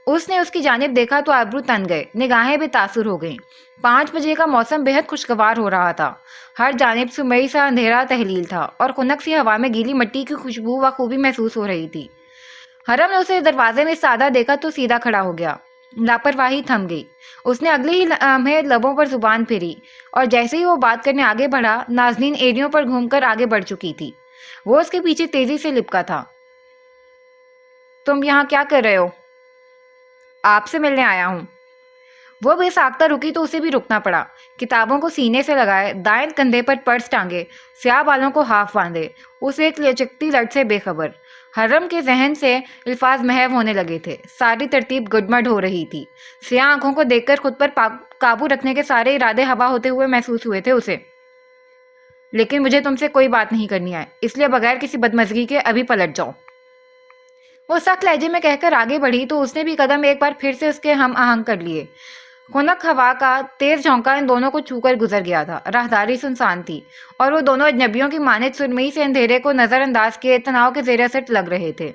اس نے اس کی جانب دیکھا تو ابرو تن گئے، نگاہیں بے تاثر ہو گئیں۔ 5 بجے کا موسم بہت خوشگوار ہو رہا تھا، ہر جانب سرمئی سا اندھیرا تحلیل تھا اور خنک سی ہوا میں گیلی مٹی کی خوشبو و خوبی محسوس ہو رہی تھی۔ حرم نے اسے دروازے میں سادہ دیکھا تو سیدھا کھڑا ہو گیا، لاپرواہی تھم گئی۔ اس نے اگلے ہی لمحے لبوں پر زبان پھیری اور جیسے ہی وہ بات کرنے آگے بڑھا، نازنین ایڑیوں پر گھوم کر آگے بڑھ چکی تھی۔ وہ اس کے پیچھے تیزی سے لپکا تھا۔ تم یہاں کیا کر رہے ہو؟ آپ سے ملنے آیا ہوں۔ وہ بے ساختہ رکی تو اسے بھی رکنا پڑا۔ کتابوں کو سینے سے لگائے، دائیں کندھے پر پرس ٹانگے، سیاہ بالوں کو ہاف باندھے، اس ایک لچکتی لٹ سے بے خبر۔ حرم کے ذہن سے الفاظ محو ہونے لگے تھے، ساری ترتیب گڈمڈ ہو رہی تھی۔ سیاہ آنکھوں کو دیکھ کر خود پر قابو رکھنے کے سارے ارادے ہوا ہوتے ہوئے محسوس ہوئے تھے اسے۔ لیکن مجھے تم سے کوئی بات نہیں کرنی ہے، اس لیے بغیر کسی بدمزگی کے ابھی پلٹ جاؤ۔ وہ سخت لہجے میں کہہ کر آگے بڑھی تو اس نے بھی قدم ایک بار پھر سے اس کے ہم آہنگ کر لیے۔ خنک ہوا کا تیز جھونکا ان دونوں کو چھو کر گزر گیا تھا۔ راہداری سنسان تھی اور وہ دونوں اجنبیوں کی مانند سرمئی سے اندھیرے کو نظر انداز کیے تناؤ کے زیر اثر لگ رہے تھے۔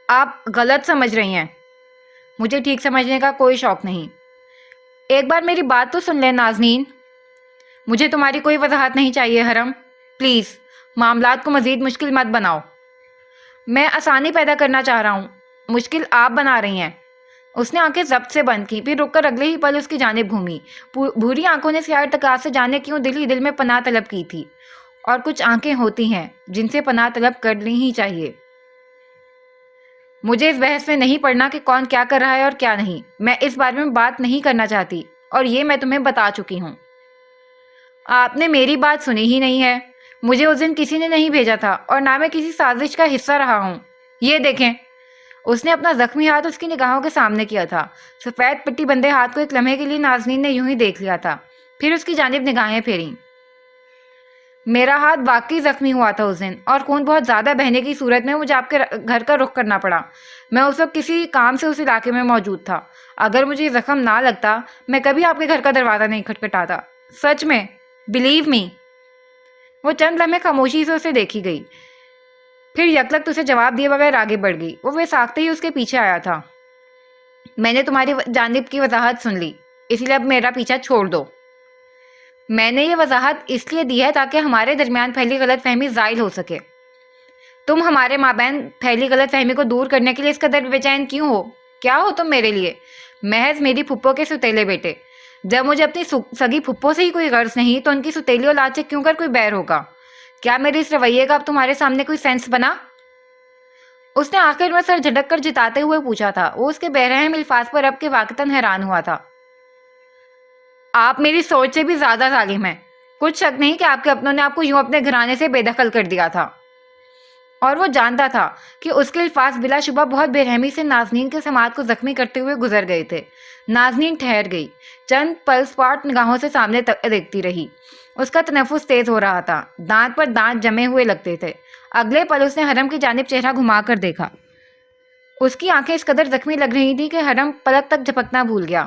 آپ غلط سمجھ رہی ہیں، مجھے ٹھیک سمجھنے کا کوئی شوق نہیں۔ ایک بار میری بات تو سن لیں نازنین۔ مجھے تمہاری کوئی وضاحت نہیں چاہیے حرم، پلیز معاملات کو مزید مشکل مت بناؤ۔ میں آسانی پیدا کرنا چاہ رہا ہوں، مشکل آپ بنا رہی ہیں۔ اس نے آنکھیں ضبط سے بند کی، پھر رک کر اگلے ہی پل اس کی جانب گھومی۔ بھوری آنکھوں نے سیاہ ارتکاز سے جانے کیوں دل ہی دل میں پناہ طلب کی تھی، اور کچھ آنکھیں ہوتی ہیں جن سے پناہ طلب کرنی ہی چاہیے۔ مجھے اس بحث میں نہیں پڑنا کہ کون کیا کر رہا ہے اور کیا نہیں، میں اس بارے میں بات نہیں کرنا چاہتی، اور یہ میں تمہیں بتا چکی ہوں۔ آپ نے میری بات سنی ہی نہیں ہے۔ مجھے اس دن کسی نے نہیں بھیجا تھا اور نہ میں کسی سازش کا حصہ رہا ہوں۔ یہ دیکھیں۔ اس نے اپنا زخمی ہاتھ اس کی نگاہوں کے سامنے کیا تھا۔ سفید پٹی بندے ہاتھ کو ایک لمحے کے لیے نازنین نے یوں ہی دیکھ لیا تھا، پھر اس کی جانب نگاہیں پھیریں۔ میرا ہاتھ واقعی زخمی ہوا تھا اس دن، اور خون بہت زیادہ بہنے کی صورت میں مجھے آپ کے گھر کا رخ کرنا پڑا۔ میں اس وقت کسی کام سے اس علاقے میں موجود تھا۔ اگر مجھے یہ زخم نہ لگتا میں کبھی آپ کے گھر کا دروازہ نہیں کھٹکھٹاتا، سچ میں، بلیو می۔ وہ چند لمحے خاموشی سے اسے دیکھی گئی، پھر یکلخت اسے جواب دیے بغیر آگے بڑھ گئی۔ وہ بے ساختہ ہی اس کے پیچھے آیا تھا۔ میں نے تمہاری جانب کی وضاحت سن لی، اس لیے اب میرا پیچھا چھوڑ دو۔ میں نے یہ وضاحت اس لیے دی ہے تاکہ ہمارے درمیان پھیلی غلط فہمی زائل ہو سکے۔ تم ہمارے مابین پھیلی غلط فہمی کو دور کرنے کے لیے اس قدر بے چین کیوں ہو؟ کیا ہو تم میرے لیے؟ محض میری پھپھو کے ستیلے بیٹے۔ جب مجھے اپنی سگی پھپھو سے ہی کوئی غرض نہیں تو ان کی ستیلی اولاد سے کیوں کر کوئی بیر ہوگا؟ کیا میرے اس رویے کا اب تمہارے سامنے کوئی سینس بنا؟ اس نے آخر میں سر جھٹک کر جتاتے ہوئے پوچھا تھا۔ وہ اس کے بہرحم الفاظ پر اب کے واقعتاً حیران ہوا تھا۔ آپ میری سوچ سے بھی زیادہ ظالم ہیں۔ کچھ شک نہیں کہ آپ کے اپنوں نے آپ کو یوں اپنے گھرانے سے بے دخل کر دیا تھا، اور وہ جانتا تھا کہ اس کے الفاظ بلا شبہ بہت بے رحمی سے نازنین کے سماعت کو زخمی کرتے ہوئے گزر گئے تھے۔ نازنین ٹھہر گئی، چند پل سپاٹ نگاہوں سے سامنے دیکھتی رہی۔ اس کا تنفس تیز ہو رہا تھا، دانت پر دانت جمے ہوئے لگتے تھے۔ اگلے پل اس نے حرم کی جانب چہرہ گھما کر دیکھا۔ اس کی آنکھیں اس قدر زخمی لگ رہی تھیں کہ حرم پلک تک جھپکنا بھول گیا۔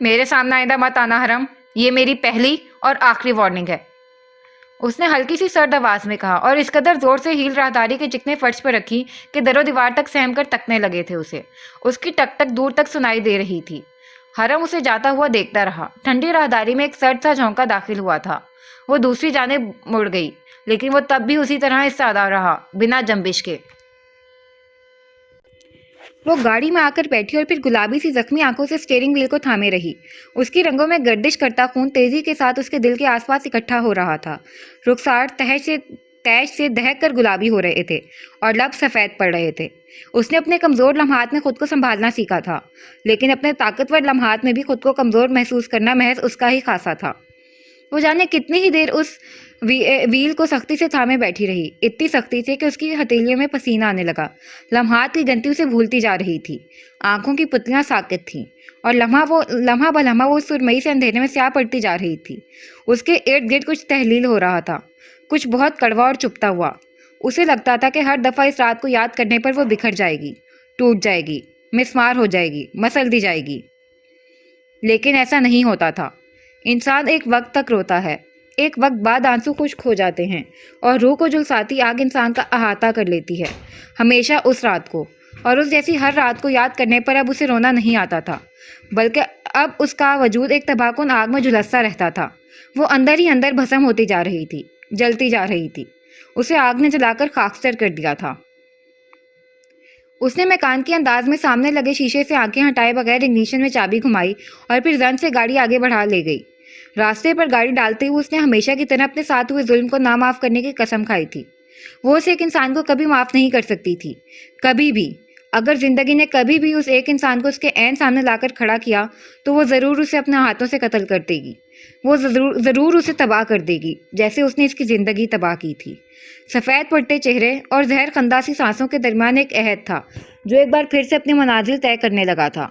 میرے سامنے آئندہ مت آنا حرم، یہ میری پہلی اور آخری وارننگ ہے، اس نے ہلکی سی سرد آواز میں کہا، اور اس قدر زور سے ہیل راہداری کے چکنے فرش پر رکھی کہ در و دیوار تک سہم کر تکنے لگے تھے اسے۔ اس کی ٹک ٹک دور تک سنائی دے رہی تھی۔ حرم اسے جاتا ہوا دیکھتا رہا۔ ٹھنڈی راہداری میں ایک سرد سا جھونکا داخل ہوا تھا۔ وہ دوسری جانب مڑ گئی، لیکن وہ تب بھی اسی طرح استادہ رہا، بنا جنبش کے۔ وہ گاڑی میں آ کر بیٹھی اور پھر گلابی سی زخمی آنکھوں سے اسٹیئرنگ وہیل کو تھامے رہی۔ اس کی رنگوں میں گردش کرتا خون تیزی کے ساتھ اس کے دل کے آس پاس اکٹھا ہو رہا تھا۔ رخسار تیش سے دہک کر گلابی ہو رہے تھے اور لب سفید پڑ رہے تھے۔ اس نے اپنے کمزور لمحات میں خود کو سنبھالنا سیکھا تھا، لیکن اپنے طاقتور لمحات میں بھی خود کو کمزور محسوس کرنا محض اس کا ہی خاصہ تھا۔ وہ جانے کتنی ہی دیر اس ویل کو سختی سے تھامے بیٹھی رہی، اتنی سختی سے کہ اس کی ہتھیلیوں میں پسینہ آنے لگا۔ لمحات کی گنتی اسے بھولتی جا رہی تھی، آنکھوں کی پتلیاں ساکت تھیں اور لمحہ بلمحہ وہ سرمئی سے اندھیرے میں سیاہ پڑتی جا رہی تھی۔ اس کے ارد گرد کچھ تحلیل ہو رہا تھا، کچھ بہت کڑوا اور چپتا ہوا۔ اسے لگتا تھا کہ ہر دفعہ اس رات کو یاد کرنے پر وہ بکھر جائے گی، ٹوٹ جائے گی، مسمار ہو جائے گی، مسل دی جائے گی۔ لیکن ایسا نہیں ہوتا تھا۔ انسان ایک وقت تک روتا ہے، ایک وقت بعد آنسو خشک ہو جاتے ہیں اور روح کو جھلساتی آگ انسان کا احاطہ کر لیتی ہے، ہمیشہ اس رات کو۔ اور اس جیسی ہر رات کو یاد کرنے پر اب اسے رونا نہیں آتا تھا، بلکہ اب اس کا وجود ایک تباہ کن آگ میں جھلستا رہتا تھا۔ وہ اندر ہی اندر بھسم ہوتی جا رہی تھی، جلتی جا رہی تھی۔ اسے آگ نے جلا کر خاکستر کر دیا تھا۔ اس نے مکان کے انداز میں سامنے لگے شیشے سے آنکھیں ہٹائے بغیر اگنیشن میں چابی گھمائی اور پھر زن سے گاڑی آگے بڑھا لے گئی۔ راستے پر گاڑی ڈالتے ہوئے اس نے ہمیشہ کی طرح اپنے ساتھ ہوئے ظلم کو نہ معاف کرنے کی قسم کھائی تھی۔ وہ اس ایک انسان کو کبھی معاف نہیں کر سکتی تھی، کبھی بھی۔ اگر زندگی نے کبھی بھی اس ایک انسان کو اس کے عین سامنے لا کر کھڑا کیا تو وہ ضرور اسے اپنے ہاتھوں سے قتل کر دے گی۔ وہ ضرور اسے تباہ کر دے گی، جیسے اس نے اس کی زندگی تباہ کی تھی۔ سفید پڑتے چہرے اور زہر خندہ سی سانسوں کے درمیان ایک عہد تھا جو ایک بار پھر سے اپنی منازل طے کرنے لگا تھا۔